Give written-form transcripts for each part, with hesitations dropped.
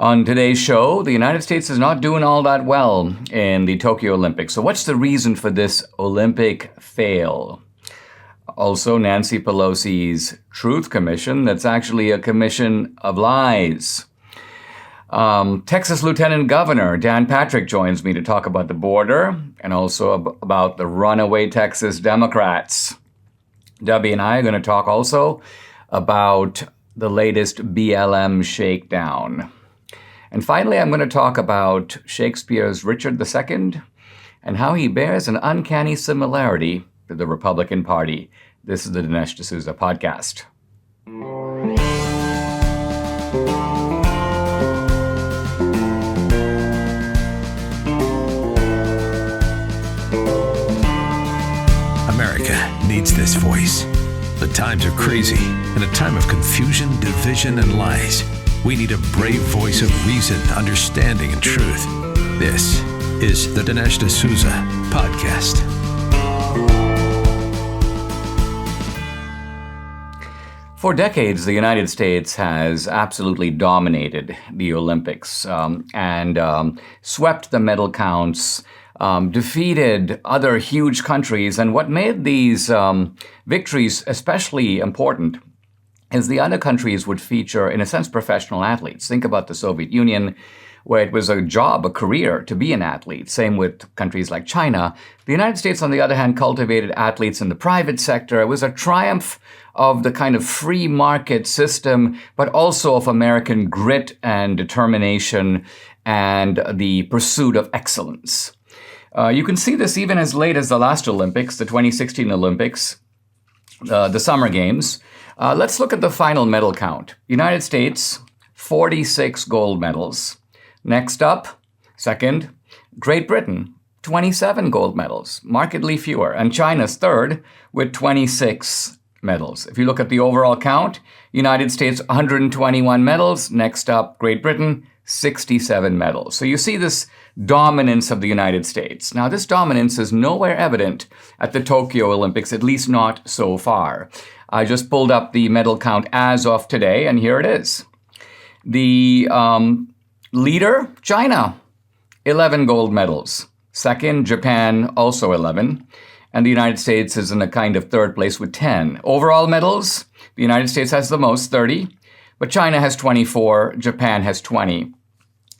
On today's show, the United States is not doing all that well in the Tokyo Olympics. So what's the reason for this Olympic fail? Also, Nancy Pelosi's Truth Commission, that's actually a commission of lies. Texas Lieutenant Governor Dan Patrick joins me to talk about the border and also about the runaway Texas Democrats. Debbie and I are going to talk also about the latest BLM shakedown. And finally, I'm going to talk about Shakespeare's Richard II and how he bears an uncanny similarity to the Republican Party. This is the Dinesh D'Souza podcast. America needs this voice. The times are crazy. In a time of confusion, division, and lies, we need a brave voice of reason, understanding, and truth. This is the Dinesh D'Souza podcast. For decades, the United States has absolutely dominated the Olympics and swept the medal counts, defeated other huge countries. And what made these victories especially important is the other countries would feature, in a sense, professional athletes. Think about the Soviet Union, where it was a job, a career to be an athlete. Same with countries like China. The United States, on the other hand, cultivated athletes in the private sector. It was a triumph of the kind of free market system, but also of American grit and determination and the pursuit of excellence. You can see this even as late as the last Olympics, the 2016 Olympics, the Summer Games. Let's look at the final medal count. United States, 46 gold medals. Next up, second, Great Britain, 27 gold medals, markedly fewer. And China's third with 26 medals. If you look at the overall count, United States, 121 medals. Next up, Great Britain, 67 medals. So you see this dominance of the United States. Now, this dominance is nowhere evident at the Tokyo Olympics, at least not so far. I just pulled up the medal count as of today, and here it is. The leader, China, 11 gold medals. Second, Japan, also 11. And the United States is in a kind of third place with 10. Overall medals, the United States has the most, 30. But China has 24, Japan has 20.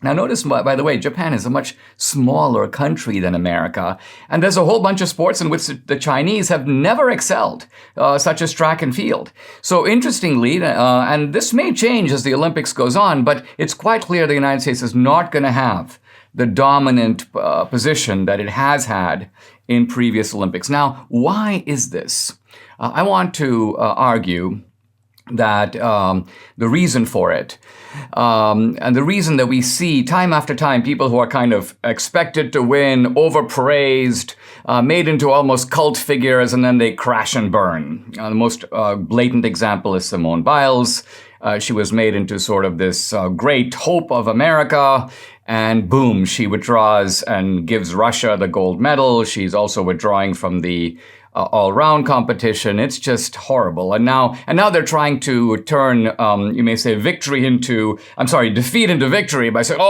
Now notice, by the way, Japan is a much smaller country than America, and there's a whole bunch of sports in which the Chinese have never excelled, such as track and field. So interestingly, and this may change as the Olympics goes on, but it's quite clear the United States is not going to have the dominant position that it has had in previous Olympics. Now, why is this? I want to argue that the reason for it, and the reason that we see time after time people who are kind of expected to win, overpraised, made into almost cult figures, and then they crash and burn. The most blatant example is Simone Biles. She was made into sort of this great hope of America, and boom, she withdraws and gives Russia the gold medal. She's also withdrawing from the all-round competition. It's just horrible. And now they're trying to turn, you may say, defeat into victory by saying,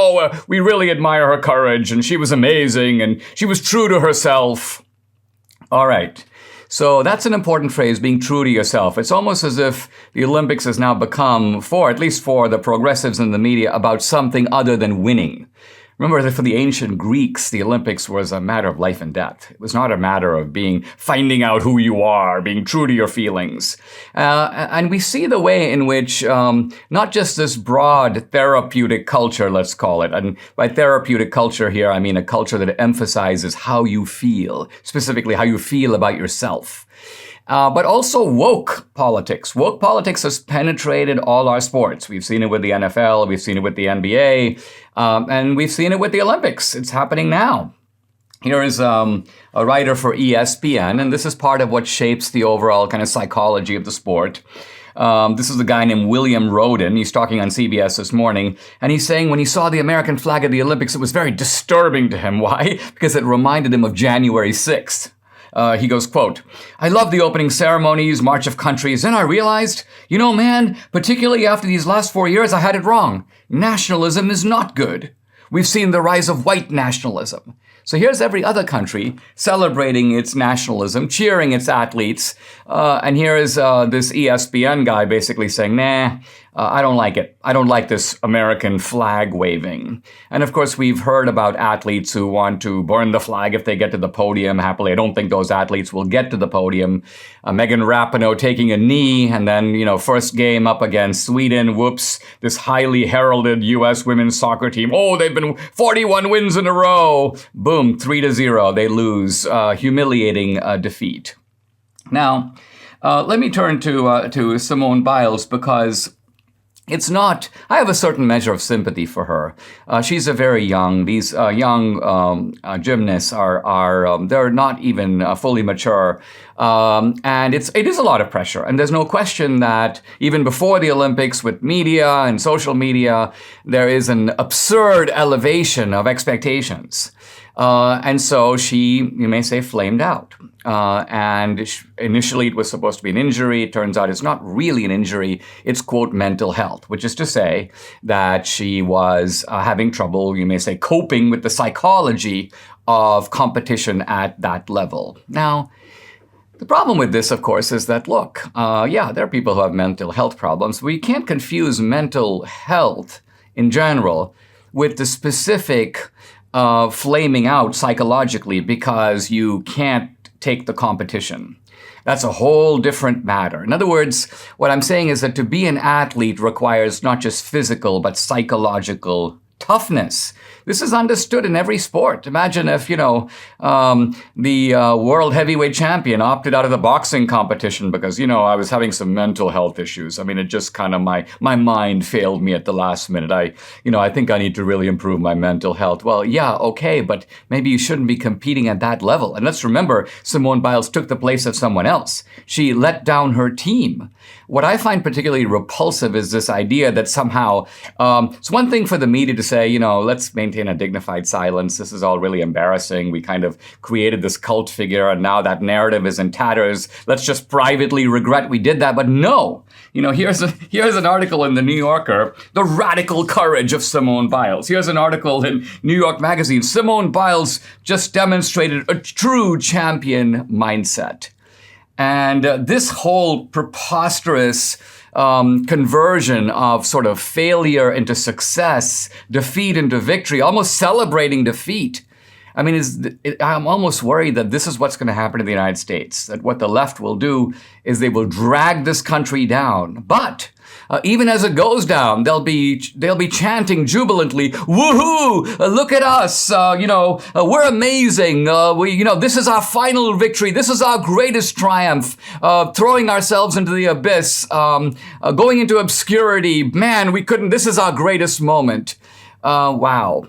we really admire her courage, and she was amazing, and she was true to herself. All right. So that's an important phrase, being true to yourself. It's almost as if the Olympics has now become, at least for the progressives in the media, about something other than winning. Remember that for the ancient Greeks, the Olympics was a matter of life and death. It was not a matter of finding out who you are, being true to your feelings. And we see the way in which not just this broad therapeutic culture, let's call it, and by therapeutic culture here, I mean a culture that emphasizes how you feel, specifically how you feel about yourself. But also woke politics. Woke politics has penetrated all our sports. We've seen it with the NFL, we've seen it with the NBA, and we've seen it with the Olympics. It's happening now. Here is a writer for ESPN, and this is part of what shapes the overall kind of psychology of the sport. This is a guy named William Roden. He's talking on CBS this morning, and he's saying when he saw the American flag at the Olympics, it was very disturbing to him. Why? Because it reminded him of January 6th. He goes, quote, "I love the opening ceremonies, March of Countries, and I realized, man, particularly after these last 4 years, I had it wrong. Nationalism is not good. We've seen the rise of white nationalism." So here's every other country celebrating its nationalism, cheering its athletes. And here is this ESPN guy basically saying, nah, I don't like it. I don't like this American flag waving. And of course, we've heard about athletes who want to burn the flag if they get to the podium. Happily, I don't think those athletes will get to the podium. Megan Rapinoe taking a knee, and then, first game up against Sweden. Whoops, this highly heralded U.S. women's soccer team. Oh, they've been 41 wins in a row. Boom, 3-0. They lose. Humiliating defeat. Now, let me turn to Simone Biles, because it's not, I have a certain measure of sympathy for her. She's a very young, these young gymnasts they're not even fully mature. And it is a lot of pressure. And there's no question that even before the Olympics, with media and social media, there is an absurd elevation of expectations. And so she, you may say, flamed out. Initially it was supposed to be an injury. It turns out it's not really an injury. It's, quote, mental health, which is to say that she was having trouble, you may say, coping with the psychology of competition at that level. Now, the problem with this, of course, is that, look, there are people who have mental health problems. We can't confuse mental health in general with the specific flaming out psychologically because you can't take the competition. That's a whole different matter. In other words, what I'm saying is that to be an athlete requires not just physical, but psychological toughness. This is understood in every sport. Imagine if, the world heavyweight champion opted out of the boxing competition because, I was having some mental health issues. I mean, it just kind of, my mind failed me at the last minute. I think I need to really improve my mental health. Well, yeah, okay, but maybe you shouldn't be competing at that level. And let's remember, Simone Biles took the place of someone else. She let down her team. What I find particularly repulsive is this idea that somehow, it's one thing for the media to say, let's maintain a dignified silence. This is all really embarrassing. We kind of created this cult figure and now that narrative is in tatters. Let's just privately regret we did that. But no, here's an article in the New Yorker, The Radical Courage of Simone Biles. Here's an article in New York Magazine, Simone Biles just demonstrated a true champion mindset. And this whole preposterous conversion of sort of failure into success, defeat into victory, almost celebrating defeat. I mean, I'm almost worried that this is what's going to happen in the United States, that what the left will do is they will drag this country down. But even as it goes down, they'll be chanting jubilantly, "Woohoo! Look at us! We're amazing! This is our final victory. This is our greatest triumph. Throwing ourselves into the abyss, going into obscurity. Man, we couldn't. This is our greatest moment." Wow.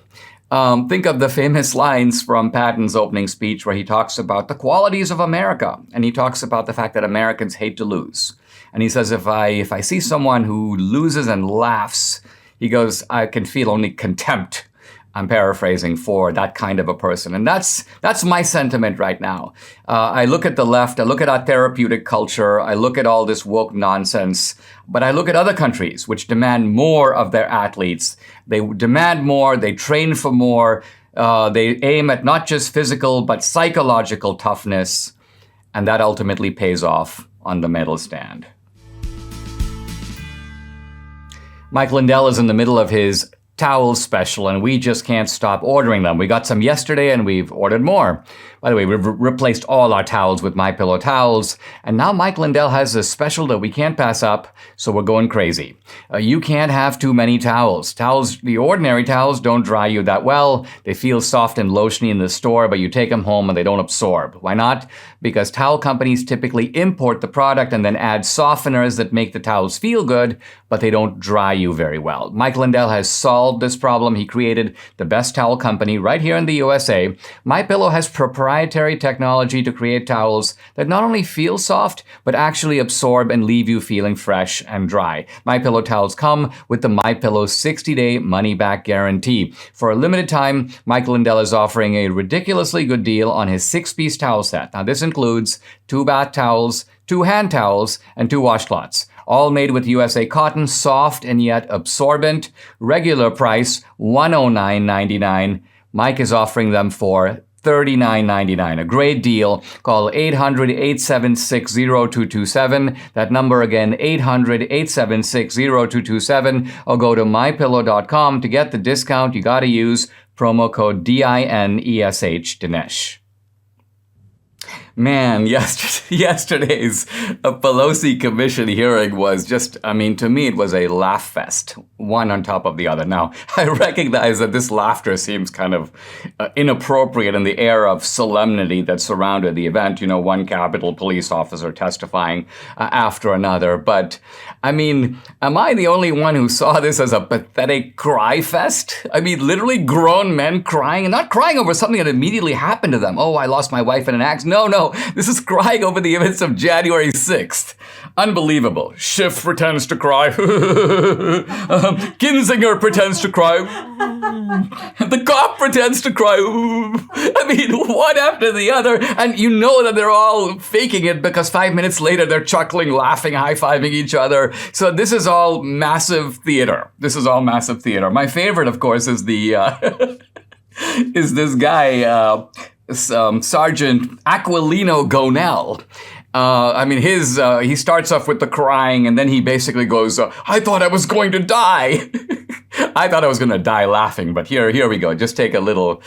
Think of the famous lines from Patton's opening speech where he talks about the qualities of America, and he talks about the fact that Americans hate to lose. And he says, if I see someone who loses and laughs, he goes, I can feel only contempt. I'm paraphrasing, for that kind of a person. And that's my sentiment right now. I look at the left, I look at our therapeutic culture, I look at all this woke nonsense, but I look at other countries which demand more of their athletes. They demand more, they train for more, they aim at not just physical, but psychological toughness, and that ultimately pays off on the medal stand. Mike Lindell is in the middle of his towel special, and we just can't stop ordering them. We got some yesterday, and we've ordered more. By the way, we've replaced all our towels with MyPillow towels, and now Mike Lindell has a special that we can't pass up, so we're going crazy. You can't have too many towels. The ordinary towels don't dry you that well. They feel soft and lotiony in the store, but you take them home and they don't absorb. Why not? Because towel companies typically import the product and then add softeners that make the towels feel good, but they don't dry you very well. Mike Lindell has solved this problem. He created the best towel company right here in the USA. MyPillow has proprietary proprietary technology to create towels that not only feel soft, but actually absorb and leave you feeling fresh and dry. MyPillow towels come with the MyPillow 60-day money-back guarantee. For a limited time, Michael Lindell is offering a ridiculously good deal on his 6-piece towel set. Now, this includes 2 bath towels, 2 hand towels, and 2 washcloths. All made with USA cotton, soft and yet absorbent. Regular price, $109.99. Mike is offering them for $39.99. A great deal. Call 800-876-0227. That number again, 800-876-0227. Or go to mypillow.com to get the discount. You got to use promo code DINESH, Dinesh. Man, yesterday's Pelosi commission hearing was just, to me, it was a laugh fest, one on top of the other. Now, I recognize that this laughter seems kind of inappropriate in the air of solemnity that surrounded the event. One Capitol police officer testifying after another. But, am I the only one who saw this as a pathetic cry fest? Literally grown men crying, and not crying over something that immediately happened to them. Oh, I lost my wife in an accident. No. This is crying over the events of January 6th. Unbelievable. Schiff pretends to cry. Kinzinger pretends to cry. The cop pretends to cry. One after the other. And you know that they're all faking it because 5 minutes later they're chuckling, laughing, high-fiving each other. So this is all massive theater. My favorite, of course, is is this guy, Sergeant Aquilino Gonell. He starts off with the crying, and then he basically goes, I thought I was going to die. I thought I was going to die laughing, but here we go. Just take a little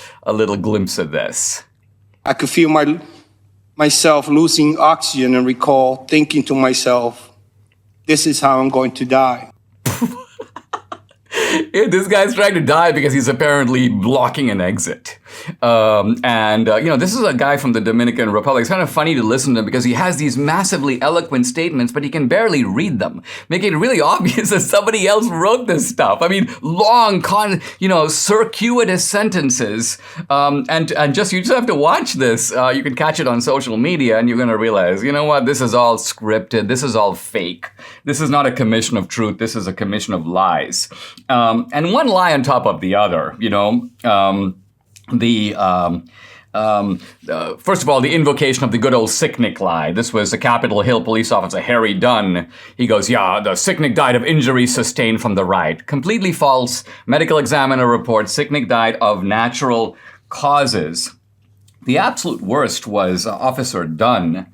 glimpse of this. I could feel myself losing oxygen and recall thinking to myself, this is how I'm going to die. This guy's trying to die because he's apparently blocking an exit. This is a guy from the Dominican Republic. It's kind of funny to listen to him because he has these massively eloquent statements, but he can barely read them, making it really obvious that somebody else wrote this stuff. Long, circuitous sentences. You just have to watch this. You can catch it on social media and you're going to realize, you know what? This is all scripted. This is all fake. This is not a commission of truth. This is a commission of lies. And one lie on top of the other, first of all, the invocation of the good old Sicknick lie. This was a Capitol Hill police officer, Harry Dunn. He goes, the Sicknick died of injuries sustained from the riot. Completely false. Medical examiner reports Sicknick died of natural causes. The absolute worst was Officer Dunn.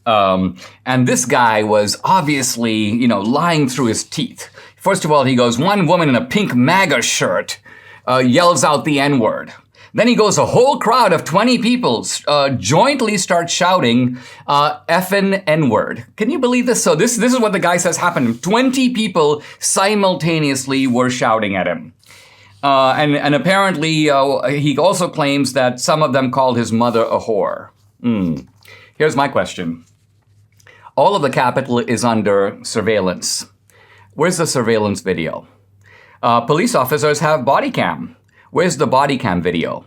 And this guy was obviously, lying through his teeth. First of all, he goes, one woman in a pink MAGA shirt yells out the N-word. Then he goes, a whole crowd of 20 people jointly start shouting effing N-word. Can you believe this? So this is what the guy says happened. 20 people simultaneously were shouting at him. And apparently he also claims that some of them called his mother a whore. Here's my question. All of the Capitol is under surveillance. Where's the surveillance video? Police officers have body cam. Where's the body cam video?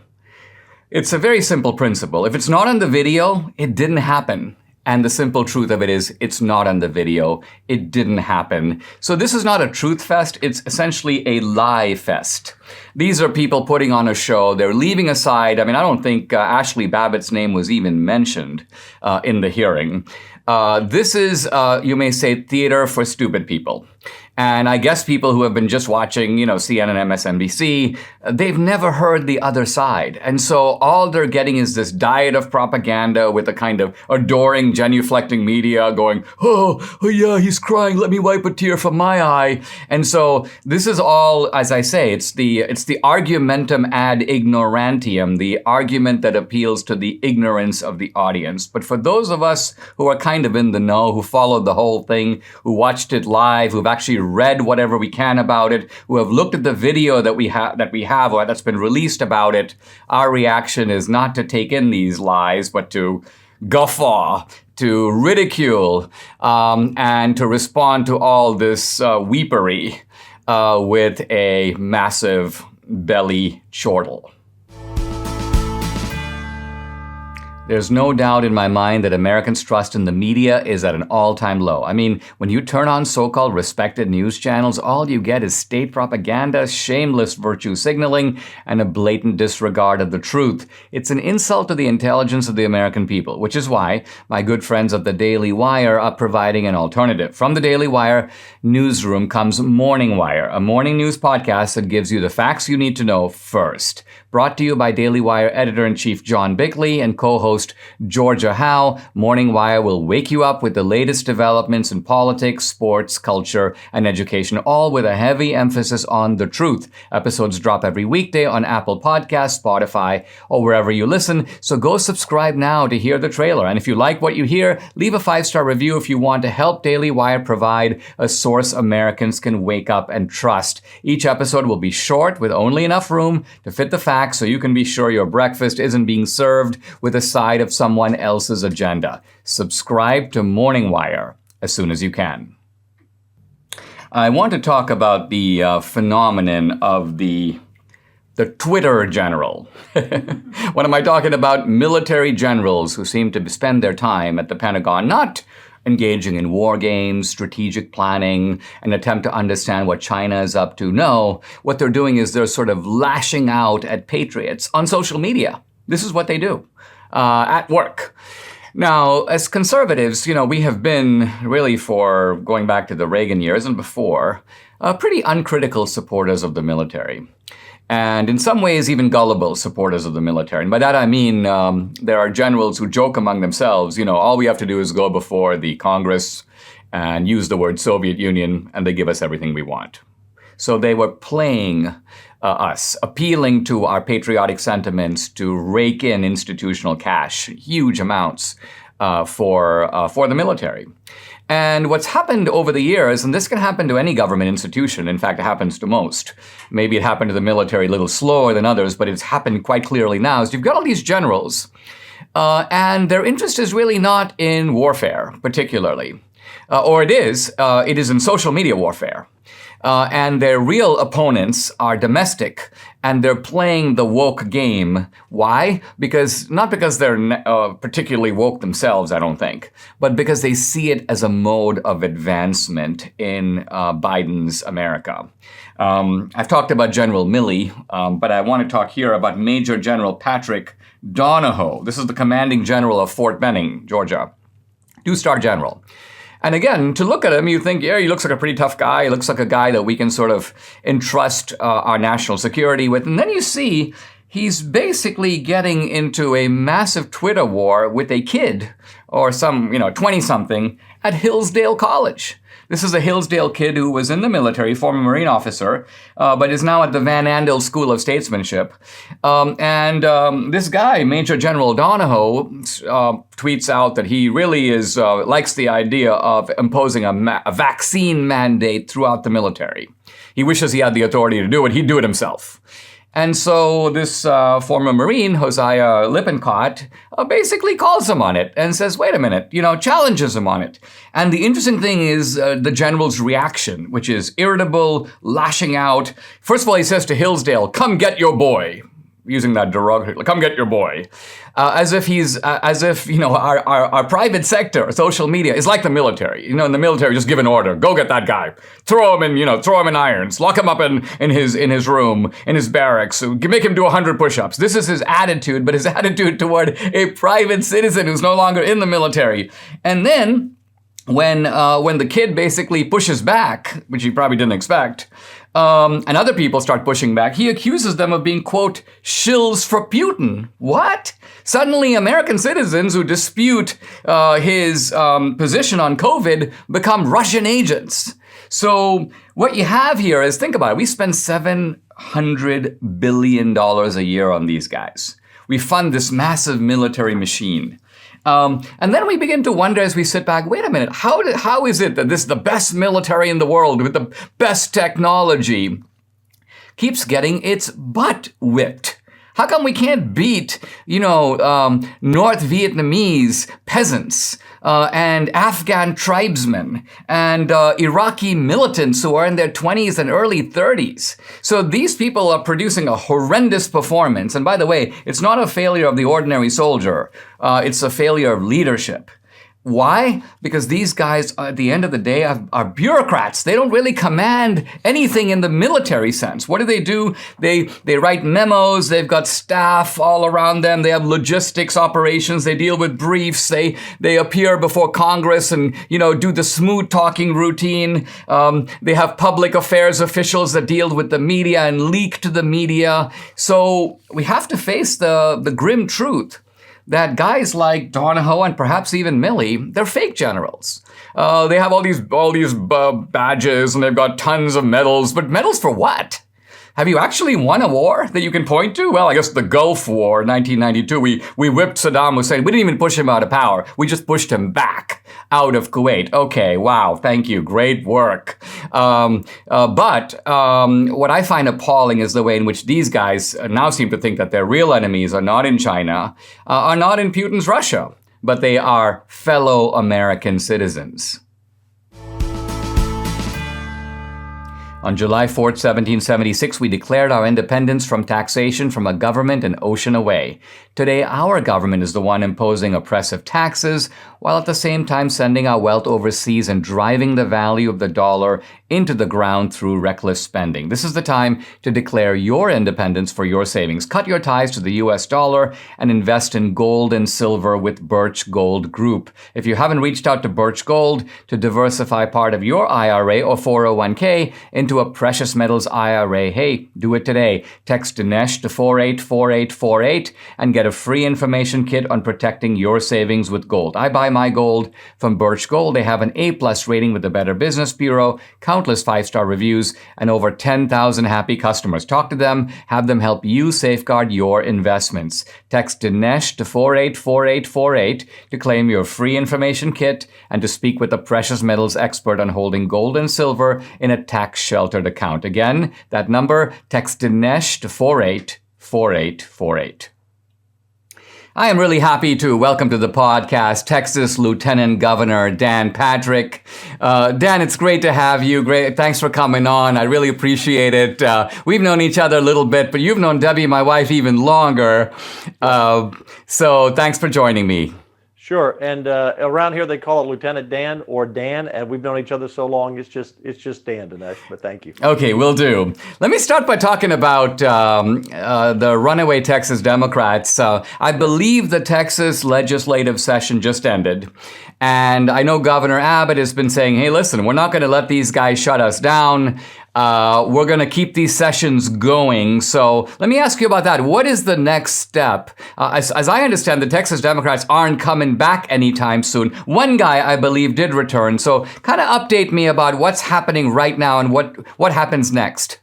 It's a very simple principle. If it's not on the video, it didn't happen. And the simple truth of it is, it's not on the video. It didn't happen. So this is not a truth fest. It's essentially a lie fest. These are people putting on a show. They're leaving aside. I don't think Ashley Babbitt's name was even mentioned in the hearing. This is, you may say, theater for stupid people. And I guess people who have been just watching, CNN and MSNBC, they've never heard the other side. And so all they're getting is this diet of propaganda with a kind of adoring, genuflecting media going, oh yeah, he's crying. Let me wipe a tear from my eye. And so this is all, as I say, it's the argumentum ad ignorantium, the argument that appeals to the ignorance of the audience. But for those of us who are kind of in the know, who followed the whole thing, who watched it live, who've actually read whatever we can about it, who have looked at the video that we have or that's been released about it, our reaction is not to take in these lies, but to guffaw, to ridicule, and to respond to all this weepery with a massive belly chortle. There's no doubt in my mind that Americans' trust in the media is at an all-time low. I mean, when you turn on so-called respected news channels, all you get is state propaganda, shameless virtue signaling, and a blatant disregard of the truth. It's an insult to the intelligence of the American people, which is why my good friends at the Daily Wire are providing an alternative. From the Daily Wire newsroom comes Morning Wire, a morning news podcast that gives you the facts you need to know first. Brought to you by Daily Wire editor-in-chief John Bickley and co-host Georgia Howe, Morning Wire will wake you up with the latest developments in politics, sports, culture, and education, all with a heavy emphasis on the truth. Episodes drop every weekday on Apple Podcasts, Spotify, or wherever you listen, so go subscribe now to hear the trailer. And if you like what you hear, leave a 5-star review if you want to help Daily Wire provide a source Americans can wake up and trust. Each episode will be short with only enough room to fit the facts so you can be sure your breakfast isn't being served with a side of someone else's agenda. Subscribe to Morning Wire as soon as you can. I want to talk about the phenomenon of the Twitter general. What am I talking about? Military generals who seem to spend their time at the Pentagon not engaging in war games, strategic planning, an attempt to understand what China is up to. No, what they're doing is they're sort of lashing out at patriots on social media. This is what they do at work. Now, as conservatives, we have been really, for going back to the Reagan years and before, pretty uncritical supporters of the military. And in some ways, even gullible supporters of the military. And by that I mean there are generals who joke among themselves, all we have to do is go before the Congress and use the word Soviet Union, and they give us everything we want. So they were playing us, appealing to our patriotic sentiments to rake in institutional cash, huge amounts for the military. And what's happened over the years, and this can happen to any government institution, in fact, it happens to most. Maybe it happened to the military a little slower than others, but it's happened quite clearly now, is you've got all these generals, and their interest is really not in warfare, particularly. Or it is in social media warfare. And their real opponents are domestic, and they're playing the woke game. Why? Not because they're particularly woke themselves, I don't think, but because they see it as a mode of advancement in Biden's America. I've talked about General Milley, but I want to talk here about Major General Patrick Donahoe. This is the commanding general of Fort Benning, Georgia. 2-star general. And again, to look at him, you think, yeah, he looks like a pretty tough guy. He looks like a guy that we can sort of entrust our national security with. And then you see he's basically getting into a massive Twitter war with a kid or some, 20-something at Hillsdale College. This is a Hillsdale kid who was in the military, former Marine officer, but is now at the Van Andel School of Statesmanship. This guy, Major General Donahoe, tweets out that he really likes the idea of imposing a vaccine mandate throughout the military. He wishes he had the authority to do it. He'd do it himself. And so this former Marine, Hosea Lippincott, basically calls him on it and says, wait a minute, challenges him on it. And the interesting thing is the general's reaction, which is irritable, lashing out. First of all, he says to Hillsdale, come get your boy. Using that derogatory, come get your boy. As if our private sector, social media, is like the military. In the military, just give an order. Go get that guy. Throw him in irons. Lock him up in his room, in his barracks. Make him do 100 push-ups. This is his attitude, but his attitude toward a private citizen who's no longer in the military. And then, when the kid basically pushes back, which he probably didn't expect, and other people start pushing back, he accuses them of being, quote, shills for Putin. What? Suddenly, American citizens who dispute his position on COVID become Russian agents. So what you have here is, think about it, we spend $700 billion a year on these guys. We fund this massive military machine. And then we begin to wonder as we sit back, wait a minute, how is it that this the best military in the world with the best technology keeps getting its butt whipped? How come we can't beat, North Vietnamese peasants and Afghan tribesmen and Iraqi militants who are in their 20s and early 30s? So these people are producing a horrendous performance. And by the way, it's not a failure of the ordinary soldier. It's a failure of leadership. Why? Because these guys, at the end of the day, are bureaucrats. They don't really command anything in the military sense. What do? They write memos. They've got staff all around them. They have logistics operations. They deal with briefs. They appear before Congress and, do the smooth talking routine. They have public affairs officials that deal with the media and leak to the media. So we have to face the grim truth that guys like Donahoe and perhaps even Milley, they're fake generals. They have all these badges and they've got tons of medals, but medals for what? Have you actually won a war that you can point to? Well, I guess the Gulf War, 1992, we whipped Saddam Hussein. We didn't even push him out of power. We just pushed him back out of Kuwait. Okay, wow, thank you, great work. But what I find appalling is the way in which these guys now seem to think that their real enemies are not in China, are not in Putin's Russia, but they are fellow American citizens. On July 4th, 1776, we declared our independence from taxation from a government an ocean away. Today, our government is the one imposing oppressive taxes, while at the same time sending our wealth overseas and driving the value of the dollar into the ground through reckless spending. This is the time to declare your independence for your savings. Cut your ties to the US dollar and invest in gold and silver with Birch Gold Group. If you haven't reached out to Birch Gold to diversify part of your IRA or 401k into a precious metals IRA, hey, do it today. Text Dinesh to 484848 and get a free information kit on protecting your savings with gold. I buy my gold from Birch Gold. They have an A+ rating with the Better Business Bureau, countless 5-star reviews, and over 10,000 happy customers. Talk to them, have them help you safeguard your investments. Text Dinesh to 484848 to claim your free information kit and to speak with a precious metals expert on holding gold and silver in a tax-sheltered account. Again, that number, text Dinesh to 484848. I am really happy to welcome to the podcast Texas Lieutenant Governor Dan Patrick. Dan, it's great to have you. Great, thanks for coming on. I really appreciate it. We've known each other a little bit, but you've known Debbie, my wife, even longer. So thanks for joining me. Sure, and around here they call it Lieutenant Dan or Dan, and we've known each other so long, it's just Dan, Dinesh, but thank you. Okay, will do. Let me start by talking about the runaway Texas Democrats. I believe the Texas legislative session just ended, and I know Governor Abbott has been saying, hey, listen, we're not going to let these guys shut us down. We're going to keep these sessions going. So let me ask you about that. What is the next step? As I understand, the Texas Democrats aren't coming back anytime soon. One guy, I believe, did return. So kind of update me about what's happening right now and what happens next.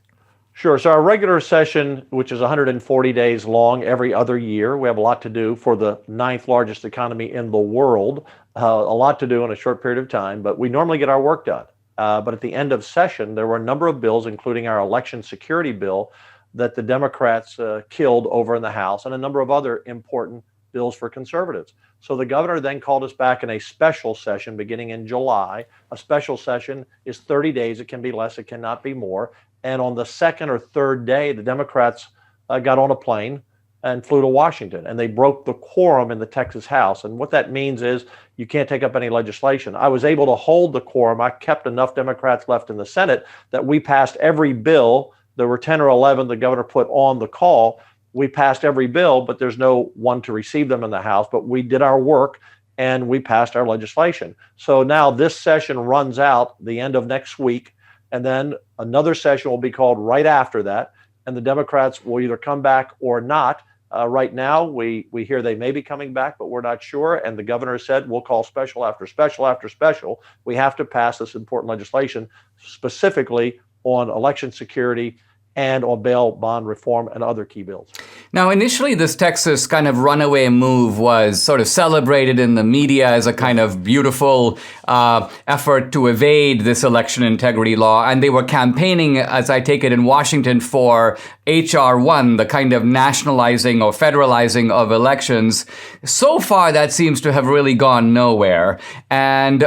Sure. So our regular session, which is 140 days long every other year, we have a lot to do for the 9th largest economy in the world. A lot to do in a short period of time, but we normally get our work done. But at the end of session, there were a number of bills, including our election security bill, that the Democrats killed over in the House, and a number of other important bills for conservatives. So the governor then called us back in a special session beginning in July. A special session is 30 days. It can be less. It cannot be more. And on the second or third day, the Democrats got on a plane and flew to Washington, and they broke the quorum in the Texas House. And what that means is you can't take up any legislation. I was able to hold the quorum. I kept enough Democrats left in the Senate that we passed every bill. There were 10 or 11 the governor put on the call. We passed every bill, but there's no one to receive them in the House. But we did our work, and we passed our legislation. So now this session runs out the end of next week, and then another session will be called right after that, and the Democrats will either come back or not. Right now, we hear they may be coming back, but we're not sure. And the governor said we'll call special after special after special. We have to pass this important legislation, specifically on election security and on bail bond reform and other key bills. Now, initially, this Texas kind of runaway move was sort of celebrated in the media as a kind of beautiful effort to evade this election integrity law. And they were campaigning, as I take it, in Washington for HR1, the kind of nationalizing or federalizing of elections. So far, that seems to have really gone nowhere. And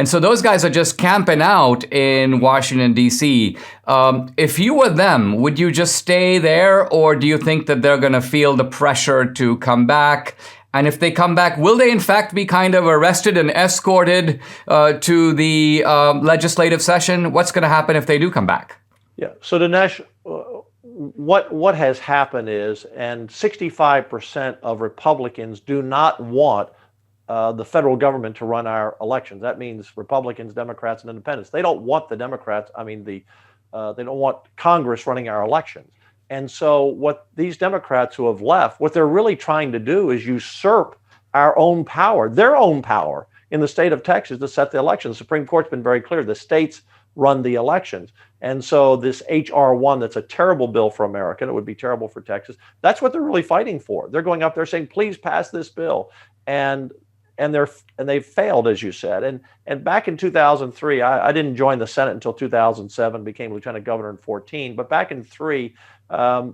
so those guys are just camping out in Washington, D.C. If you were them, would you just stay there, or do you think that they're going to feel the pressure to come back? And if they come back, will they in fact be kind of arrested and escorted to the legislative session? What's going to happen if they do come back? Yeah. So Dinesh, what has happened is, and 65% of Republicans do not want the federal government to run our elections. That means Republicans, Democrats, and Independents. They don't want the Democrats. They don't want Congress running our elections. And so what these Democrats who have left, what they're really trying to do is usurp our own power, their own power in the state of Texas to set the elections. The Supreme Court's been very clear. The states run the elections. And so this HR1, that's a terrible bill for America, and it would be terrible for Texas. That's what they're really fighting for. They're going up there saying, please pass this bill. And they've failed, as you said. And back in 2003, I didn't join the Senate until 2007, became lieutenant governor in 2014. But back in 2003,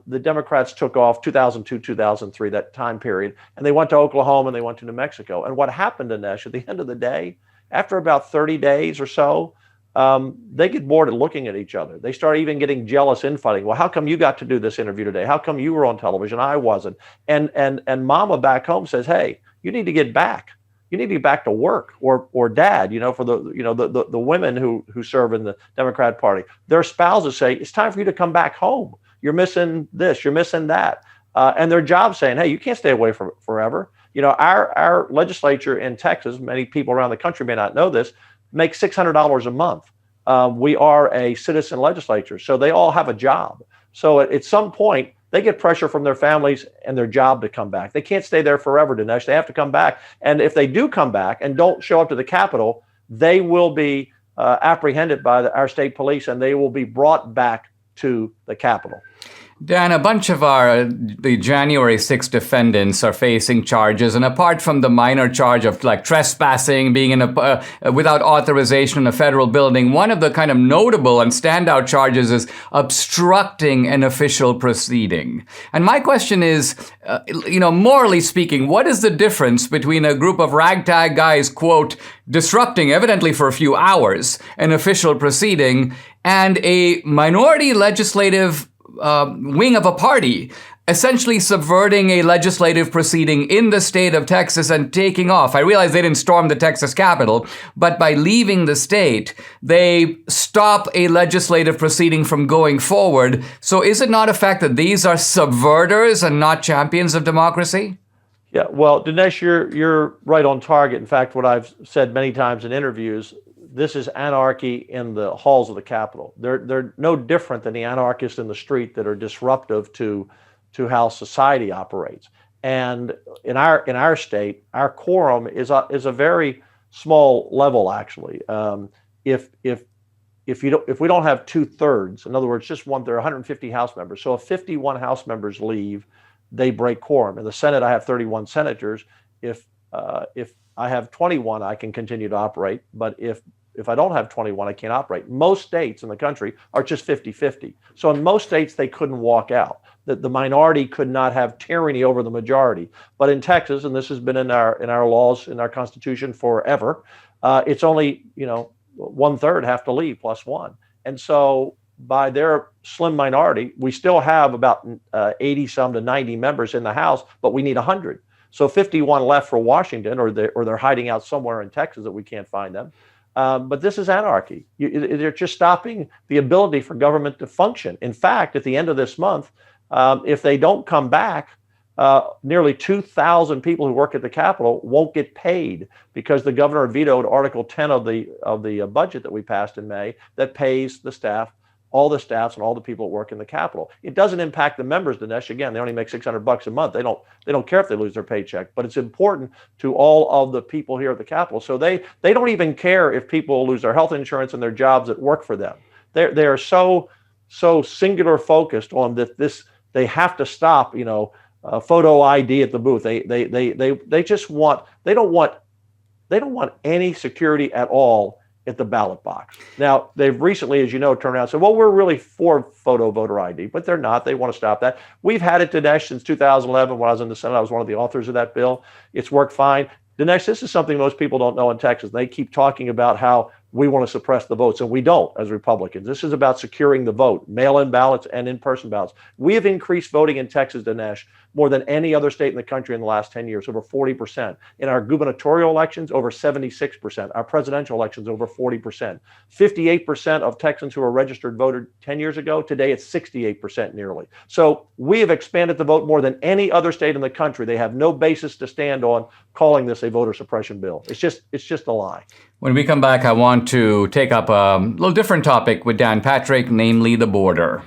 the Democrats took off 2002, 2003, that time period, and they went to Oklahoma and they went to New Mexico. And what happened, Dinesh, at the end of the day, after about 30 days or so, they get bored of looking at each other. They start even getting jealous, infighting. Well, how come you got to do this interview today? How come you were on television? I wasn't. And mama back home says, hey, you need to get back. You need to be back to work, or dad, for the women who serve in the Democrat Party. Their spouses say, it's time for you to come back home. You're missing this, you're missing that. And their job saying, hey, you can't stay away from forever. Our legislature in Texas, many people around the country may not know this, makes $600 a month. We are a citizen legislature, so they all have a job. So at some point, they get pressure from their families and their job to come back. They can't stay there forever, Dinesh. They have to come back. And if they do come back and don't show up to the Capitol, they will be apprehended by our state police, and they will be brought back to the Capitol. Dan, a bunch of the January 6th defendants are facing charges, and apart from the minor charge of like trespassing, being in without authorization in a federal building, one of the kind of notable and standout charges is obstructing an official proceeding. And my question is, morally speaking, what is the difference between a group of ragtag guys, quote, disrupting, evidently for a few hours, an official proceeding, and a minority legislative wing of a party essentially subverting a legislative proceeding in the state of Texas and taking off? I realize they didn't storm the Texas Capitol, but by leaving the state, they stop a legislative proceeding from going forward. So is it not a fact that these are subverters and not champions of democracy? Yeah, well, Dinesh, you're right on target. In fact, what I've said many times in interviews, this is anarchy in the halls of the Capitol. They're no different than the anarchists in the street that are disruptive to how society operates. And in our state, our quorum is a very small level, actually. If we don't have 2/3, in other words, just one, there are 150 House members. So if 51 House members leave, they break quorum. In the Senate, I have 31 senators. If I have 21, I can continue to operate. But if I don't have 21, I can't operate. Most states in the country are just 50-50. So in most states, they couldn't walk out. The minority could not have tyranny over the majority. But in Texas, and this has been in our laws, in our Constitution forever, it's only 1/3 have to leave plus one. And so by their slim minority, we still have about 80 some to 90 members in the House, but we need 100. So 51 left for Washington, or they're hiding out somewhere in Texas that we can't find them. But this is anarchy. They're just stopping the ability for government to function. In fact, at the end of this month, if they don't come back, nearly 2,000 people who work at the Capitol won't get paid because the governor vetoed Article 10 of the budget that we passed in May that pays the staff, all the staffs and all the people that work in the Capitol. It doesn't impact the members, Dinesh. Again, they only make $600 a month. They don't care if they lose their paycheck, but it's important to all of the people here at the Capitol. So they don't even care if people lose their health insurance and their jobs that work for them. They are so singular focused on that. They have to stop. Photo ID at the booth. They just want. They don't want any security at all at the ballot box. Now, they've recently, as you know, turned around and said, well, we're really for photo voter ID, but they're not. They want to stop that. We've had it, Dinesh, since 2011 when I was in the Senate. I was one of the authors of that bill. It's worked fine. Dinesh, this is something most people don't know in Texas. They keep talking about how we want to suppress the votes, and we don't as Republicans. This is about securing the vote, mail-in ballots and in-person ballots. We have increased voting in Texas, Dinesh, more than any other state in the country in the last 10 years, over 40%. In our gubernatorial elections, over 76%. Our presidential elections, over 40%. 58% of Texans who were registered voted 10 years ago. Today, it's 68% nearly. So we have expanded the vote more than any other state in the country. They have no basis to stand on calling this a voter suppression bill. It's just a lie. When we come back, I want to take up a little different topic with Dan Patrick, namely the border.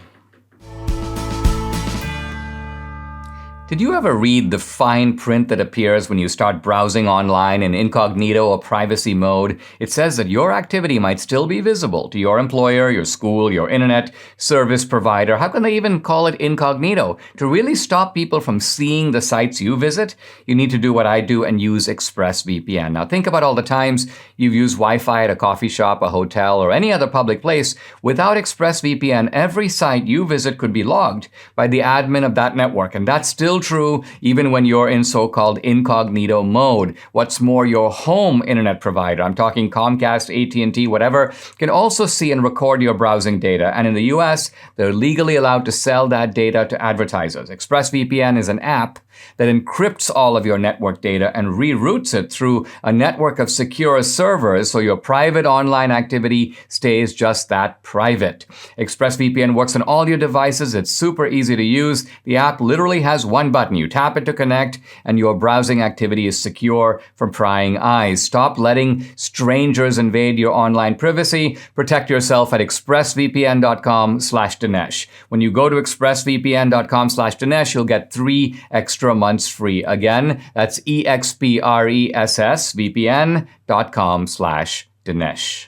Did you ever read the fine print that appears when you start browsing online in incognito or privacy mode? It says that your activity might still be visible to your employer, your school, your internet service provider. How can they even call it incognito? To really stop people from seeing the sites you visit, you need to do what I do and use ExpressVPN. Now think about all the times you've used Wi-Fi at a coffee shop, a hotel, or any other public place. Without ExpressVPN, every site you visit could be logged by the admin of that network, and that's still true even when you're in so-called incognito mode. What's more, your home internet provider, I'm talking Comcast, AT&T, whatever, can also see and record your browsing data. And in the US, they're legally allowed to sell that data to advertisers. ExpressVPN is an app that encrypts all of your network data and reroutes it through a network of secure servers so your private online activity stays just that private. ExpressVPN works on all your devices. It's super easy to use. The app literally has one button. You tap it to connect, and your browsing activity is secure from prying eyes. Stop letting strangers invade your online privacy. Protect yourself at expressvpn.com/Dinesh. When you go to expressvpn.com/Dinesh, you'll get 3 extra months free. Again, that's expressvpn.com/Dinesh.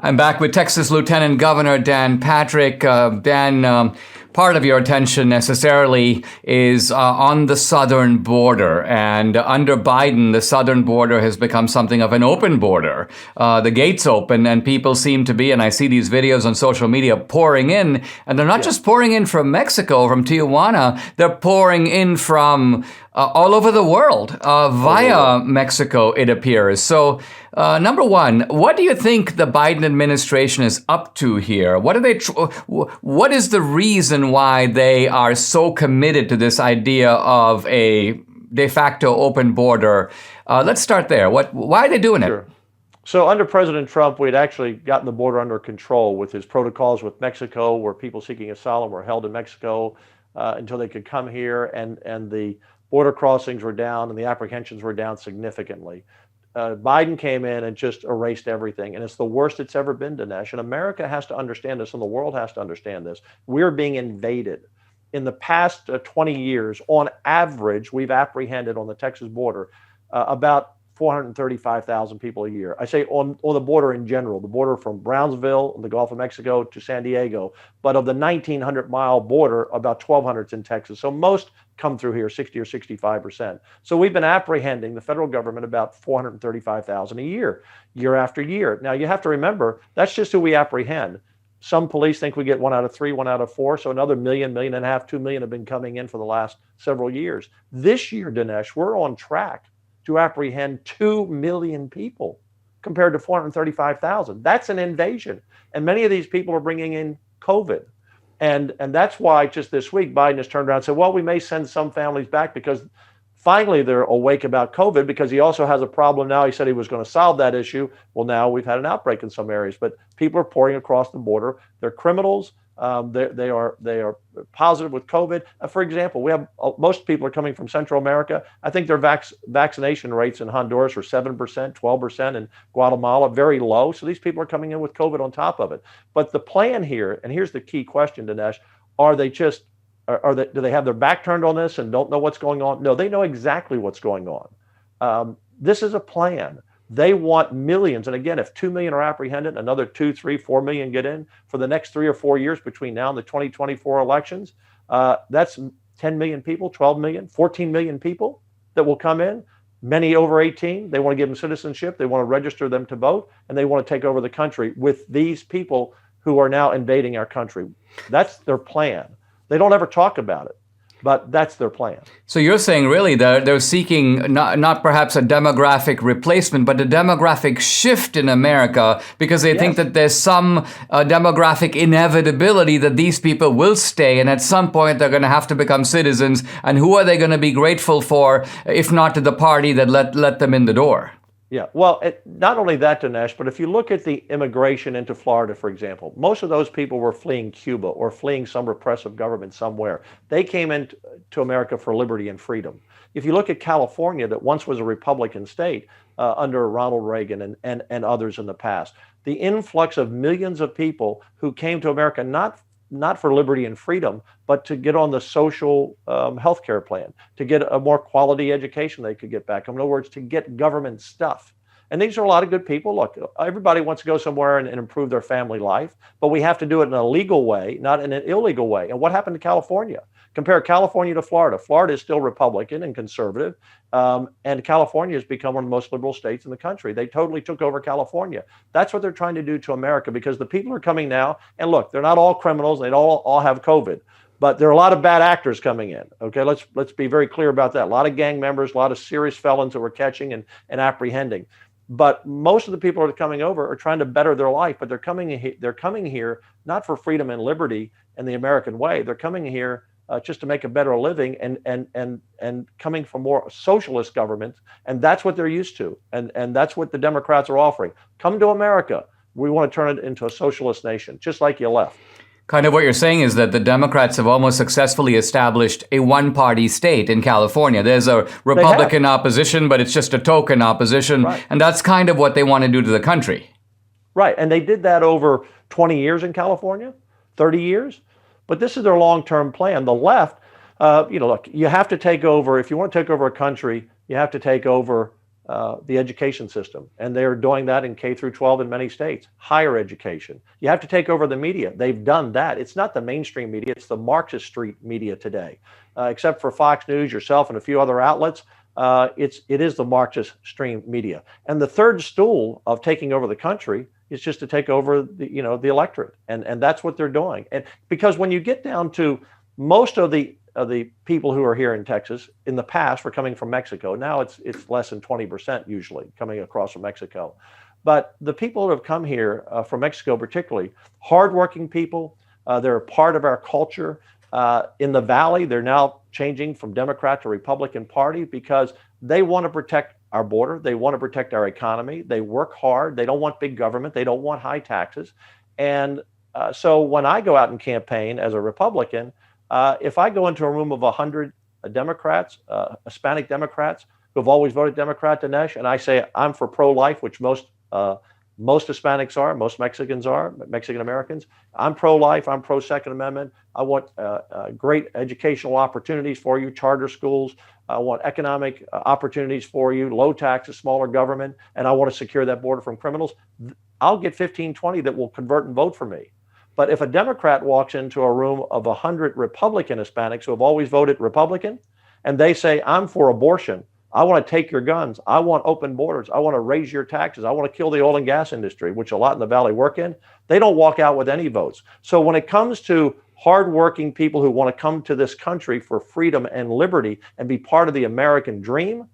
I'm back with Texas Lieutenant Governor Dan Patrick. Dan, part of your attention necessarily is on the southern border. And under Biden, the southern border has become something of an open border. The gates open and people seem to be, and I see these videos on social media, pouring in. And they're not just pouring in from Mexico, from Tijuana. They're pouring in from all over the world via Mexico, it appears. So, number one, what do you think the Biden administration is up to here? What are they? What is the reason why they are so committed to this idea of a de facto open border? Let's start there. Why are they doing it? So under President Trump, we had actually gotten the border under control with his protocols with Mexico, where people seeking asylum were held in Mexico until they could come here, and the border crossings were down and the apprehensions were down significantly. Biden came in and just erased everything. And it's the worst it's ever been, Dinesh. And America has to understand this, and the world has to understand this. We're being invaded. In the past 20 years, on average, we've apprehended on the Texas border about 435,000 people a year. I say on the border in general, the border from Brownsville, the Gulf of Mexico, to San Diego. But of the 1,900-mile border, about 1,200 is in Texas. So most come through here, 60 or 65%. So we've been apprehending, the federal government, about 435,000 a year after year. Now, you have to remember, that's just who we apprehend. Some police think we get 1 out of 3, 1 out of 4. So another 1.5 million, 2 million have been coming in for the last several years. This year, Dinesh, we're on track to apprehend 2 million people compared to 435,000. That's an invasion. And many of these people are bringing in COVID. And that's why just this week, Biden has turned around and said, well, we may send some families back because finally they're awake about COVID, because he also has a problem now. He said he was going to solve that issue. Well, now we've had an outbreak in some areas, but people are pouring across the border. They're criminals. They are positive with COVID. For example, we have most people are coming from Central America. I think their vaccination rates in Honduras are 7%, 12%, and Guatemala very low. So these people are coming in with COVID on top of it. But the plan here, and here's the key question, Dinesh: do they have their back turned on this and don't know what's going on? No, they know exactly what's going on. This is a plan. They want millions. And again, if 2 million are apprehended, another 2, 3, 4 million get in for the next 3 or 4 years between now and the 2024 elections. That's 10 million people, 12 million, 14 million people that will come in. Many over 18, they want to give them citizenship, they want to register them to vote, and they want to take over the country with these people who are now invading our country. That's their plan. They don't ever talk about it, but that's their plan. So you're saying really they're seeking not perhaps a demographic replacement, but a demographic shift in America because they think that there's some demographic inevitability that these people will stay, and at some point they're going to have to become citizens. And who are they going to be grateful for, if not to the party that let them in the door? Yeah, well, not only that, Dinesh, but if you look at the immigration into Florida, for example, most of those people were fleeing Cuba or fleeing some repressive government somewhere. They came into America for liberty and freedom. If you look at California, that once was a Republican state under Ronald Reagan and others in the past, the influx of millions of people who came to America not for liberty and freedom, but to get on the social health care plan, to get a more quality education they could get back. In other words, to get government stuff. And these are a lot of good people. Look, everybody wants to go somewhere and improve their family life, but we have to do it in a legal way, not in an illegal way. And what happened to California? Compare California to Florida. Florida is still Republican and conservative, and California has become one of the most liberal states in the country. They totally took over California. That's what they're trying to do to America, because the people are coming now, and look, they're not all criminals. They don't all have COVID, but there are a lot of bad actors coming in. Okay, let's be very clear about that. A lot of gang members, a lot of serious felons that we're catching and apprehending. But most of the people that are coming over are trying to better their life, but they're coming here not for freedom and liberty and the American way. They're coming here just to make a better living and coming from more socialist governments. And that's what they're used to. And that's what the Democrats are offering. Come to America. We want to turn it into a socialist nation, just like you left. Kind of what you're saying is that the Democrats have almost successfully established a one-party state in California. There's a Republican opposition, but it's just a token opposition. Right. And that's kind of what they want to do to the country. Right. And they did that over 20 years in California, 30 years. But this is their long-term plan. The left, look, you have to take over. If you want to take over a country, you have to take over the education system. And they're doing that in K through 12 in many states. Higher education. You have to take over the media. They've done that. It's not the mainstream media. It's the Marxist street media today. Except for Fox News, yourself, and a few other outlets, it is the Marxist stream media. And the third stool of taking over the country is just to take over the electorate. And that's what they're doing. And because when you get down to most of the people who are here in Texas in the past were coming from Mexico. Now it's less than 20% usually coming across from Mexico. But the people that have come here from Mexico particularly, hardworking people, they're a part of our culture. In the Valley, they're now changing from Democrat to Republican Party because they want to protect our border. They want to protect our economy. They work hard. They don't want big government. They don't want high taxes. And so when I go out and campaign as a Republican, if I go into a room of 100 Democrats, Hispanic Democrats who have always voted Democrat, Dinesh, and I say I'm for pro-life, which most Hispanics are, most Mexicans are, Mexican Americans. I'm pro-life. I'm pro-Second Amendment. I want great educational opportunities for you, charter schools. I want economic opportunities for you, low taxes, smaller government, and I want to secure that border from criminals. I'll get 15, 20 that will convert and vote for me. But if a Democrat walks into a room of 100 Republican Hispanics who have always voted Republican, and they say, I'm for abortion, I want to take your guns, I want open borders, I want to raise your taxes, I want to kill the oil and gas industry, which a lot in the Valley work in, they don't walk out with any votes. So when it comes to hardworking people who want to come to this country for freedom and liberty and be part of the American dream,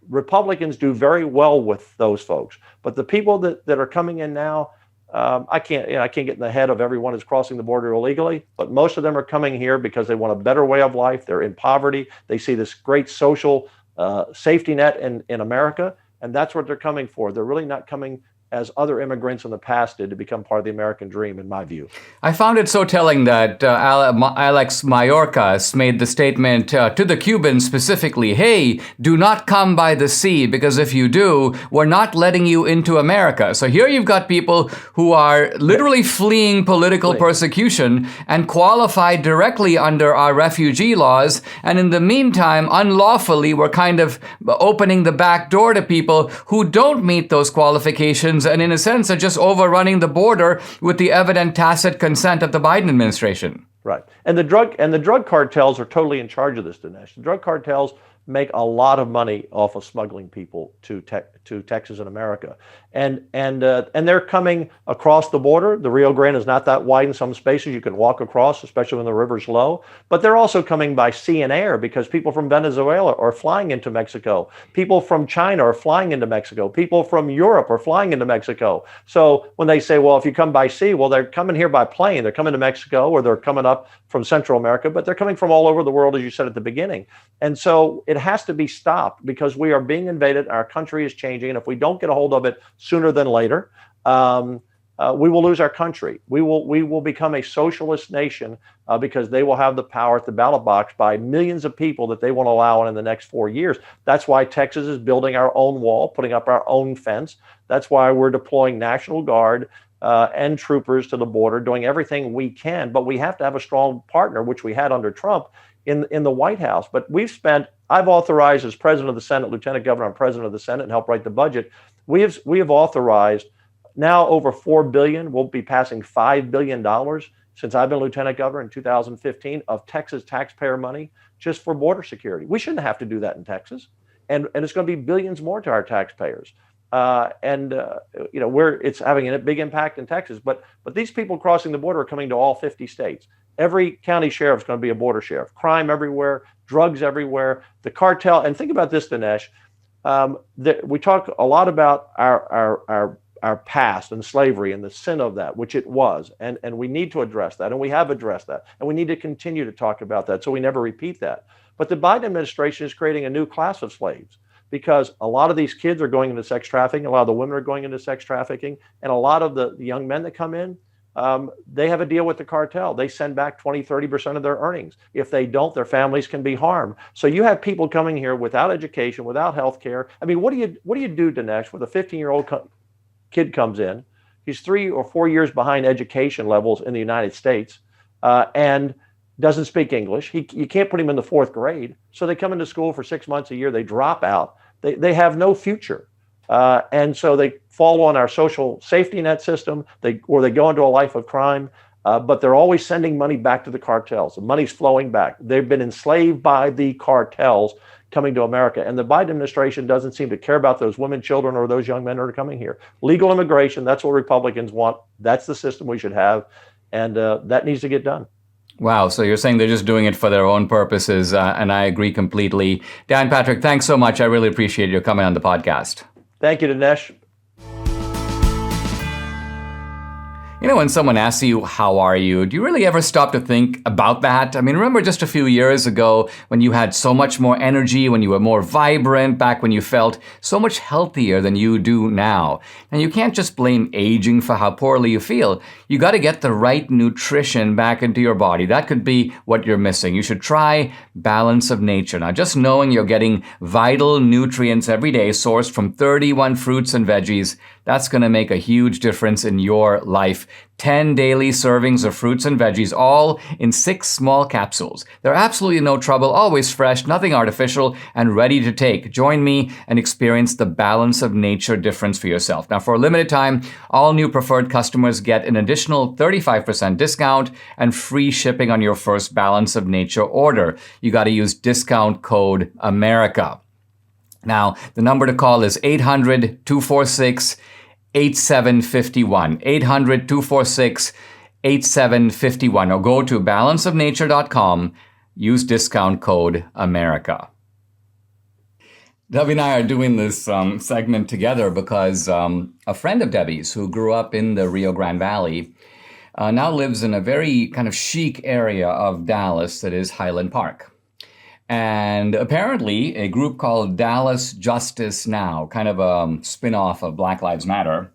Republicans do very well with those folks. But the people that are coming in now, I can't get in the head of everyone who's crossing the border illegally, but most of them are coming here because they want a better way of life. They're in poverty. They see this great social safety net in America, and that's what they're coming for. They're really not coming as other immigrants in the past did to become part of the American dream, in my view. I found it so telling that Alex Mayorkas made the statement to the Cubans specifically, hey, do not come by the sea, because if you do, we're not letting you into America. So here you've got people who are literally fleeing political persecution and qualified directly under our refugee laws. And in the meantime, unlawfully, we're kind of opening the back door to people who don't meet those qualifications and in a sense are just overrunning the border with the evident tacit consent of the Biden administration. Right. And the drug cartels are totally in charge of this, Dinesh. The drug cartels make a lot of money off of smuggling people to Texas and America, and they're coming across the border. The Rio Grande is not that wide in some spaces. You can walk across, especially when the river's low. But they're also coming by sea and air because people from Venezuela are flying into Mexico. People from China are flying into Mexico. People from Europe are flying into Mexico. So when they say, well, if you come by sea, well, they're coming here by plane. They're coming to Mexico, or they're coming up from Central America, but they're coming from all over the world, as you said at the beginning. And so it has to be stopped because we are being invaded. Our country is changing. And if we don't get a hold of it sooner than later, we will lose our country. We will become a socialist nation because they will have the power at the ballot box by millions of people that they want to allow in the next 4 years. That's why Texas is building our own wall, putting up our own fence. That's why we're deploying National Guard and troopers to the border, doing everything we can. But we have to have a strong partner, which we had under Trump in the White House. But I've authorized, as president of the Senate, lieutenant governor, I'm president of the Senate, and helped write the budget. We have authorized now over $4 billion. We'll be passing $5 billion since I've been lieutenant governor in 2015 of Texas taxpayer money just for border security. We shouldn't have to do that in Texas, and it's going to be billions more to our taxpayers. It's having a big impact in Texas. But these people crossing the border are coming to all 50 states. Every county sheriff is going to be a border sheriff. Crime everywhere, drugs everywhere, the cartel. And think about this, Dinesh. We talk a lot about our past and slavery and the sin of that, which it was. And we need to address that. And we have addressed that. And we need to continue to talk about that so we never repeat that. But the Biden administration is creating a new class of slaves because a lot of these kids are going into sex trafficking. A lot of the women are going into sex trafficking. And a lot of the young men that come in, they have a deal with the cartel. They send back 20, 30% of their earnings. If they don't, their families can be harmed. So you have people coming here without education, without health care. I mean, what do you do, Dinesh, with a 15-year-old kid comes in? He's 3 or 4 years behind education levels in the United States and doesn't speak English. You can't put him in the 4th grade. So they come into school for 6 months a year. They drop out. They have no future. And so they fall on our social safety net system, or they go into a life of crime, but they're always sending money back to the cartels. The money's flowing back. They've been enslaved by the cartels coming to America. And the Biden administration doesn't seem to care about those women, children, or those young men who are coming here. Legal immigration, that's what Republicans want. That's the system we should have. And that needs to get done. Wow. So you're saying they're just doing it for their own purposes. And I agree completely. Dan Patrick, thanks so much. I really appreciate your coming on the podcast. Thank you, Dinesh. You know, when someone asks you, how are you? Do you really ever stop to think about that? I mean, remember just a few years ago when you had so much more energy, when you were more vibrant, back when you felt so much healthier than you do now. And you can't just blame aging for how poorly you feel. You got to get the right nutrition back into your body. That could be what you're missing. You should try Balance of Nature. Now, just knowing you're getting vital nutrients every day sourced from 31 fruits and veggies, that's going to make a huge difference in your life. 10 daily servings of fruits and veggies, all in 6 small capsules. They're absolutely no trouble, always fresh, nothing artificial, and ready to take. Join me and experience the Balance of Nature difference for yourself. Now, for a limited time, all new preferred customers get an additional 35% discount and free shipping on your first Balance of Nature order. You got to use discount code AMERICA. Now, the number to call is 800-246-8751. 800-246-8751. Or go to balanceofnature.com. Use discount code AMERICA. Debbie and I are doing this segment together because a friend of Debbie's who grew up in the Rio Grande Valley now lives in a very kind of chic area of Dallas that is Highland Park. And apparently, a group called Dallas Justice Now, kind of a spin-off of Black Lives Matter,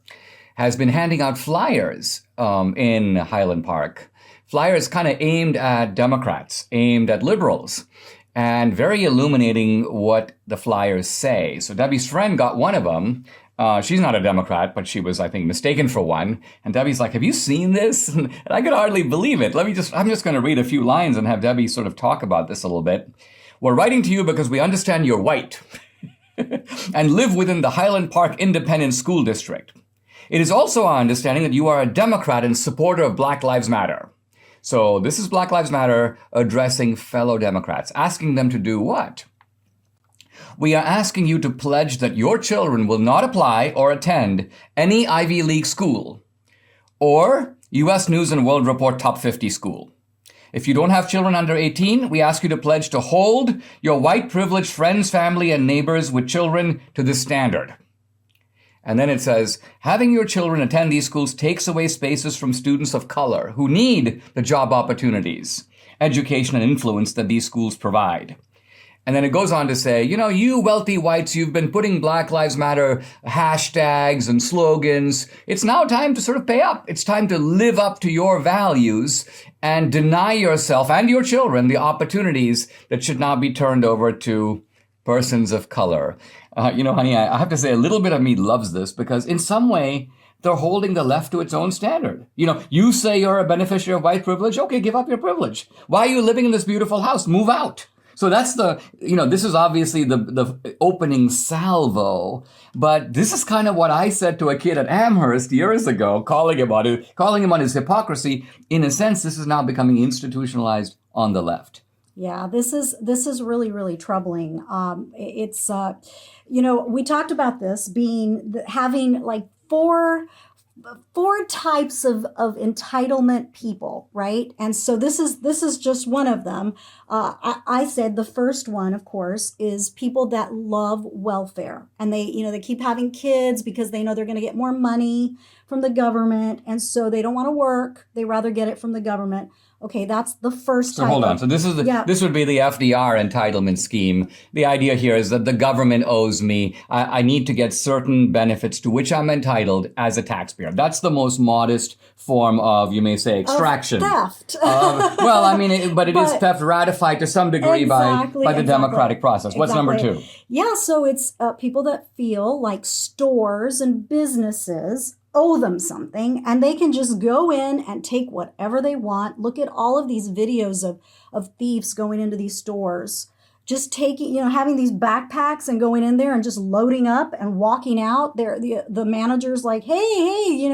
has been handing out flyers in Highland Park. Flyers kind of aimed at Democrats, aimed at liberals, and very illuminating what the flyers say. So Debbie's friend got one of them. She's not a Democrat, but she was, I think, mistaken for one. And Debbie's like, have you seen this? And I could hardly believe it. I'm just going to read a few lines and have Debbie sort of talk about this a little bit. We're writing to you because we understand you're white and live within the Highland Park Independent School District. It is also our understanding that you are a Democrat and supporter of Black Lives Matter. So this is Black Lives Matter addressing fellow Democrats, asking them to do what? We are asking you to pledge that your children will not apply or attend any Ivy League school or U.S. News and World Report Top 50 school. If you don't have children under 18, we ask you to pledge to hold your white privileged friends, family, and neighbors with children to this standard. And then it says, having your children attend these schools takes away spaces from students of color who need the job opportunities, education, and influence that these schools provide. And then it goes on to say, you wealthy whites, you've been putting Black Lives Matter hashtags and slogans. It's now time to sort of pay up. It's time to live up to your values and deny yourself and your children the opportunities that should now be turned over to persons of color. Honey, I have to say a little bit of me loves this because in some way, they're holding the left to its own standard. You say you're a beneficiary of white privilege. Okay, give up your privilege. Why are you living in this beautiful house? Move out. So that's this is obviously the opening salvo, but this is kind of what I said to a kid at Amherst years ago, calling him on his hypocrisy. In a sense, this is now becoming institutionalized on the left. Yeah, this is really, really troubling. It's we talked about this having like four types of entitlement people, right? And so this is just one of them. I said the first one, of course, is people that love welfare, and they keep having kids because they know they're going to get more money from the government, and so they don't want to work. They rather get it from the government. Okay, that's the first type. So hold on. So this would be the FDR entitlement scheme. The idea here is that the government owes me. I need to get certain benefits to which I'm entitled as a taxpayer. That's the most modest form of, you may say, extraction. Theft. But it is theft ratified to some degree by the democratic process. What's number two? Yeah, so it's people that feel like stores and businesses owe them something, and they can just go in and take whatever they want. Look at all of these videos of thieves going into these stores, just taking, having these backpacks and going in there and just loading up and walking out. The manager's like, hey,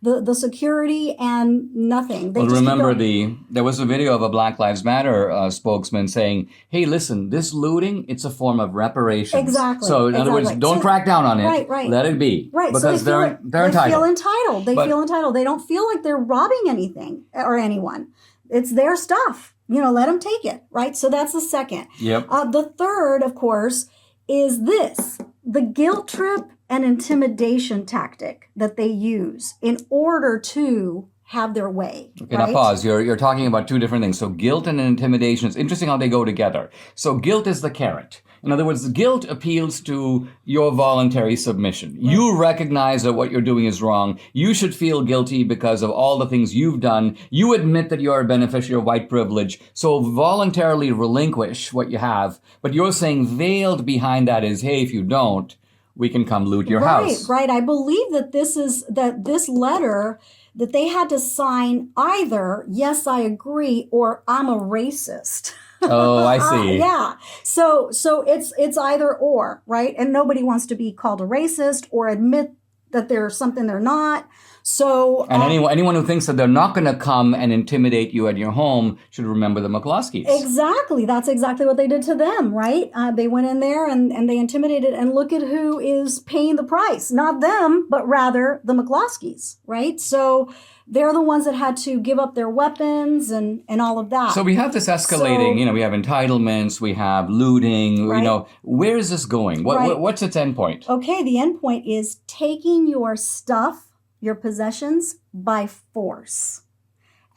the security, and nothing. There was a video of a Black Lives Matter spokesman saying, hey, listen, this looting, it's a form of reparations. Exactly. So in other words, don't crack down on it. Right. Let it be. Right. Because so they're entitled. They feel entitled. They feel entitled. They don't feel like they're robbing anything or anyone. It's their stuff. Let them take it, right? So that's the second. Yep. The third, of course, is the guilt trip and intimidation tactic that they use in order to have their way. Okay, right? Now pause. You're talking about two different things. So guilt and intimidation, it's interesting how they go together. So guilt is the carrot. In other words, guilt appeals to your voluntary submission. Right. You recognize that what you're doing is wrong. You should feel guilty because of all the things you've done. You admit that you're a beneficiary of white privilege. So voluntarily relinquish what you have. But you're saying veiled behind that is, hey, if you don't, we can come loot your house. Right. I believe that this letter that they had to sign either, yes, I agree, or I'm a racist. Oh, I see. Yeah. So it's either or, right? And nobody wants to be called a racist or admit that they're something they're not. So and anyone who thinks that they're not going to come and intimidate you at your home should remember the McCloskeys. Exactly. That's exactly what they did to them, right? They went in there and they intimidated, and look at who is paying the price. Not them, but rather the McCloskeys, right? So they're the ones that had to give up their weapons and all of that. So we have this escalating, we have entitlements, we have looting, right. Where is this going? What's its end point? Okay, the end point is taking your stuff, your possessions, by force.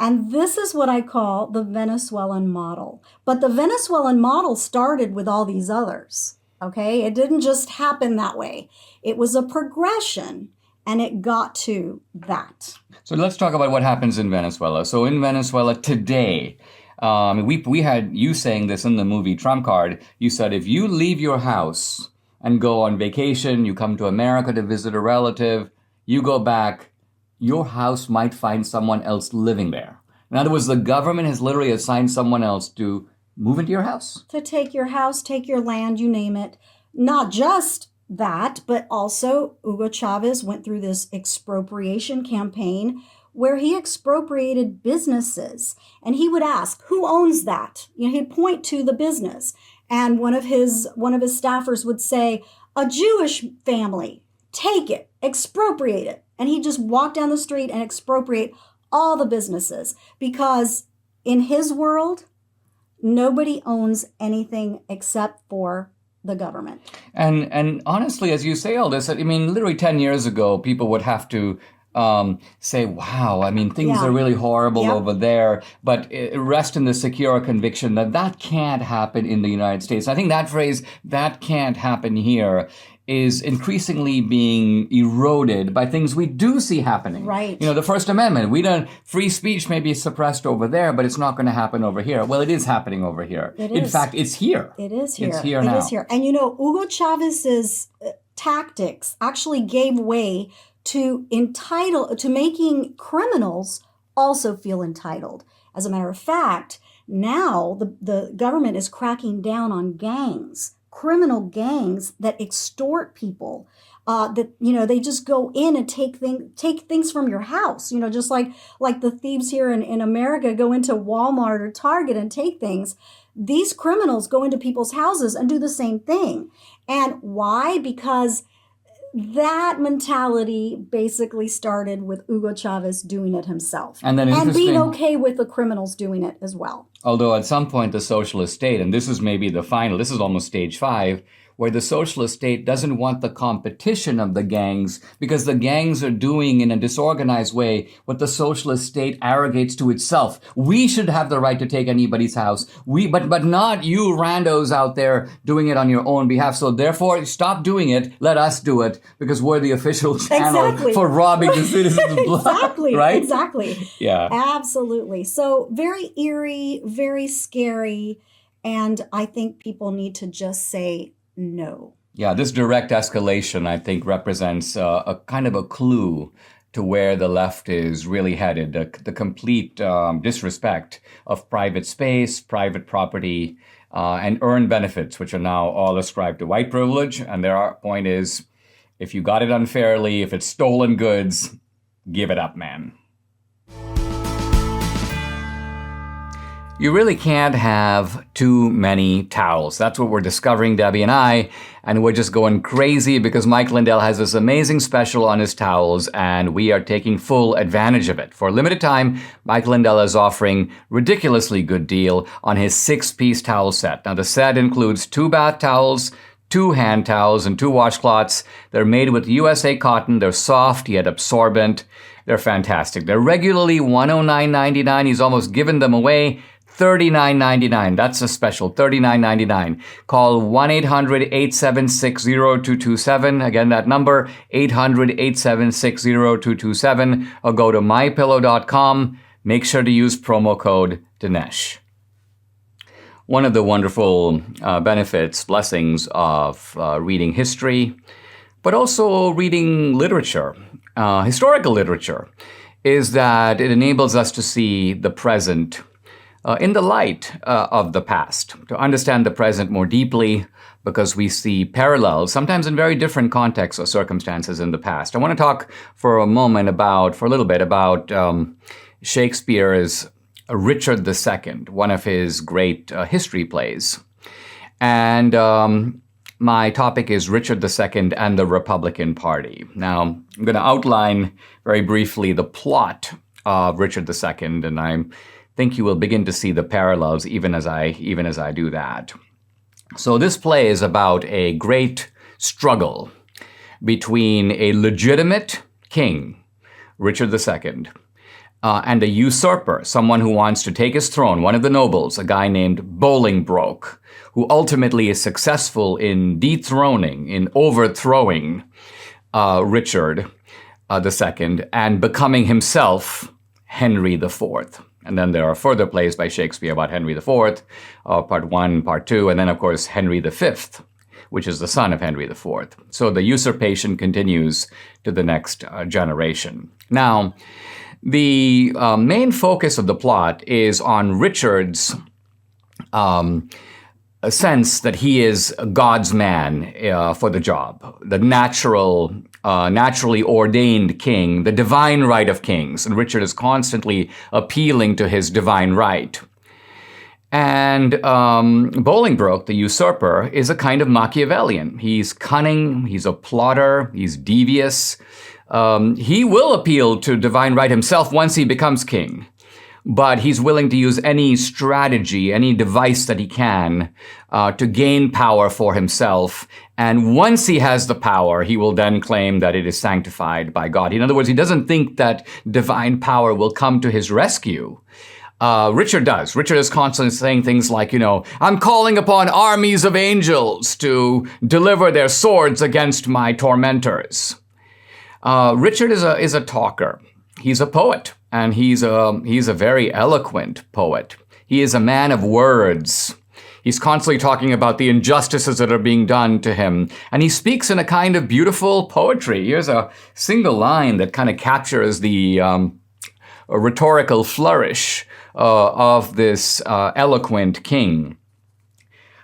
And this is what I call the Venezuelan model. But the Venezuelan model started with all these others, okay? It didn't just happen that way. It was a progression, and it got to that. So let's talk about what happens in Venezuela. So in Venezuela today, we had you saying this in the movie Trump Card. You said if you leave your house and go on vacation, you come to America to visit a relative, you go back, your house might find someone else living there. In other words, the government has literally assigned someone else to move into your house. To take your house, take your land, you name it. Not just that, but also Hugo Chavez went through this expropriation campaign where he expropriated businesses, and he would ask, who owns that? He'd point to the business, And one of his staffers would say, "A Jewish family, take it, expropriate it." And he'd just walk down the street and expropriate all the businesses, because in his world, nobody owns anything except for the government. And honestly, as you say all this, I mean, literally 10 years ago, people would have to say, wow, I mean, things are really horrible over there, but rest in the secure conviction that that can't happen in the United States. I think that phrase, "that can't happen here," is increasingly being eroded by things we do see happening. Right. You know, the First Amendment, free speech may be suppressed over there, but it's not going to happen over here. Well, it is happening over here. In fact, it's here. It is here. It's here now. It is here. And Hugo Chavez's tactics actually gave way to making criminals also feel entitled. As a matter of fact, now the government is cracking down on gangs, criminal gangs that extort people, they just go in and take things from your house, just like the thieves here in America go into Walmart or Target and take things. These criminals go into people's houses and do the same thing. And why? Because that mentality basically started with Hugo Chavez doing it himself, and being okay with the criminals doing it as well. Although at some point the socialist state, and this is maybe this is almost stage 5, where the socialist state doesn't want the competition of the gangs, because the gangs are doing in a disorganized way what the socialist state arrogates to itself. We should have the right to take anybody's house. But not you randos out there doing it on your own behalf. So therefore, stop doing it. Let us do it, because we're the official channel for robbing the citizens' blood. Exactly. Right? Exactly. Yeah. Absolutely. So very eerie, very scary. And I think people need to just say no. Yeah, this direct escalation, I think, represents a kind of a clue to where the left is really headed. The complete disrespect of private space, private property, and earned benefits, which are now all ascribed to white privilege. And their point is, if you got it unfairly, if it's stolen goods, give it up, man. You really can't have too many towels. That's what we're discovering, Debbie and I, and we're just going crazy because Mike Lindell has this amazing special on his towels, and we are taking full advantage of it. For a limited time, Mike Lindell is offering ridiculously good deal on his 6-piece towel set. Now, the set includes 2 bath towels, 2 hand towels, and 2 washcloths. They're made with USA cotton. They're soft yet absorbent. They're fantastic. They're regularly $109.99. He's almost given them away. $39.99. That's a special, $39.99. Call 1-800-876-0227. Again, that number, 800-876-0227. Or go to MyPillow.com. Make sure to use promo code Dinesh. One of the wonderful benefits, blessings of reading history, but also reading literature, historical literature, is that it enables us to see the present in the light of the past, to understand the present more deeply, because we see parallels, sometimes in very different contexts or circumstances in the past. I want to talk for a little bit about Shakespeare's Richard II, one of his great history plays. And my topic is Richard II and the Republican Party. Now, I'm going to outline very briefly the plot of Richard II, and I think you will begin to see the parallels even as I do that. So this play is about a great struggle between a legitimate king, Richard II, and a usurper, someone who wants to take his throne, one of the nobles, a guy named Bolingbroke, who ultimately is successful in overthrowing Richard II and becoming himself Henry IV. And then there are further plays by Shakespeare about Henry IV, part 1, part 2, and then, of course, Henry V, which is the son of Henry IV. So the usurpation continues to the next generation. Now, the main focus of the plot is on Richard's sense that he is God's man for the job, the naturally ordained king, the divine right of kings. And Richard is constantly appealing to his divine right. And Bolingbroke, the usurper, is a kind of Machiavellian. He's cunning, he's a plotter, he's devious. He will appeal to divine right himself once he becomes king. But he's willing to use any strategy, any device that he can to gain power for himself. And once he has the power, he will then claim that it is sanctified by God. In other words, he doesn't think that divine power will come to his rescue. Richard does. Richard is constantly saying things like, I'm calling upon armies of angels to deliver their swords against my tormentors. Richard is a talker. He's a poet, and he's a very eloquent poet. He is a man of words. He's constantly talking about the injustices that are being done to him, and he speaks in a kind of beautiful poetry. Here's a single line that kind of captures the rhetorical flourish of this eloquent king.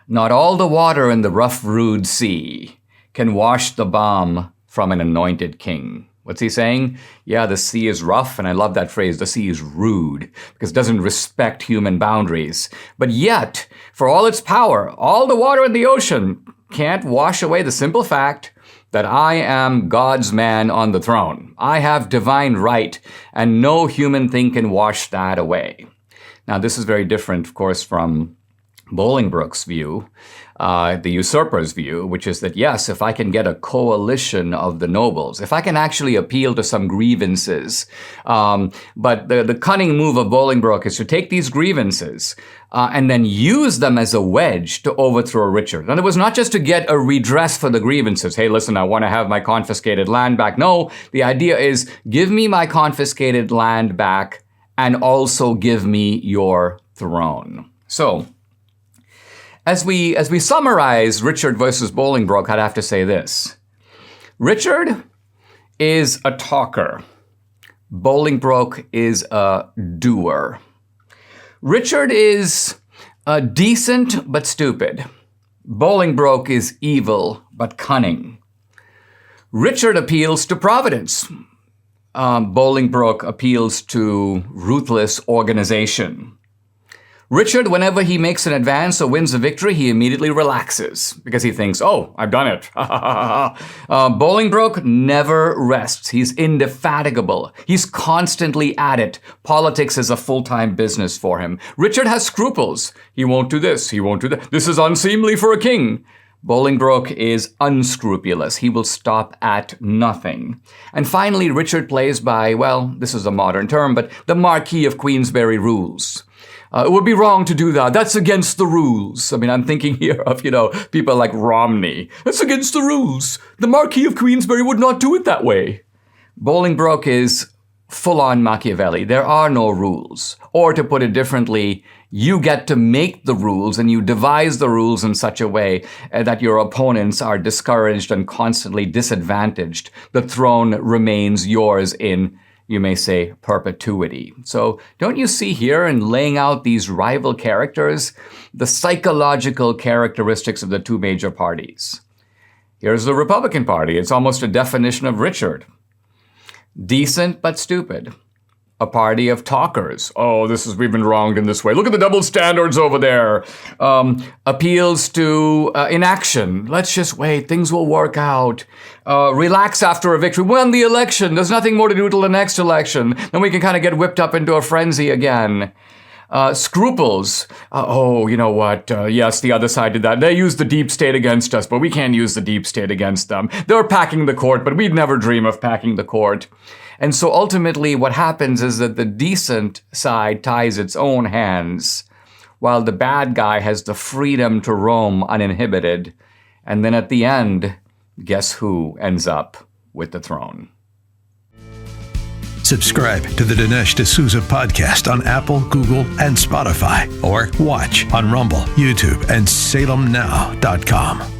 Not all the water in the rough, rude sea can wash the balm from an anointed king. What's he saying? Yeah, the sea is rough, and I love that phrase, the sea is rude, because it doesn't respect human boundaries. But yet, for all its power, all the water in the ocean can't wash away the simple fact that I am God's man on the throne. I have divine right, and no human thing can wash that away. Now, this is very different, of course, from Bolingbroke's view, the usurper's view, which is that, yes, if I can get a coalition of the nobles, if I can actually appeal to some grievances, but the cunning move of Bolingbroke is to take these grievances and then use them as a wedge to overthrow Richard. And it was not just to get a redress for the grievances. Hey, listen, I want to have my confiscated land back. No, the idea is give me my confiscated land back and also give me your throne. So, as we summarize Richard versus Bolingbroke, I'd have to say this. Richard is a talker. Bolingbroke is a doer. Richard is decent but stupid. Bolingbroke is evil but cunning. Richard appeals to providence. Bolingbroke appeals to ruthless organization. Richard, whenever he makes an advance or wins a victory, he immediately relaxes because he thinks, oh, I've done it. Bolingbroke never rests. He's indefatigable. He's constantly at it. Politics is a full-time business for him. Richard has scruples. He won't do this. He won't do that. This is unseemly for a king. Bolingbroke is unscrupulous. He will stop at nothing. And finally, Richard plays by, well, this is a modern term, but the Marquis of Queensberry rules. It would be wrong to do that. That's against the rules. I mean, I'm thinking here of, people like Romney. That's against the rules. The Marquis of Queensberry would not do it that way. Bolingbroke is full-on Machiavelli. There are no rules. Or to put it differently, you get to make the rules and you devise the rules in such a way that your opponents are discouraged and constantly disadvantaged. The throne remains yours in, you may say, perpetuity. So don't you see here in laying out these rival characters, the psychological characteristics of the two major parties? Here's the Republican Party. It's almost a definition of Richard. Decent but stupid. A party of talkers. Oh, we've been wronged in this way. Look at the double standards over there. Appeals to inaction. Let's just wait. Things will work out. Relax after a victory. Won the election. There's nothing more to do till the next election. Then we can kind of get whipped up into a frenzy again. Scruples. You know what? Yes, the other side did that. They used the deep state against us, but we can't use the deep state against them. They're packing the court, but we'd never dream of packing the court. And so ultimately what happens is that the decent side ties its own hands, while the bad guy has the freedom to roam uninhibited. And then at the end, guess who ends up with the throne? Subscribe to the Dinesh D'Souza podcast on Apple, Google, and Spotify, or watch on Rumble, YouTube, and SalemNow.com.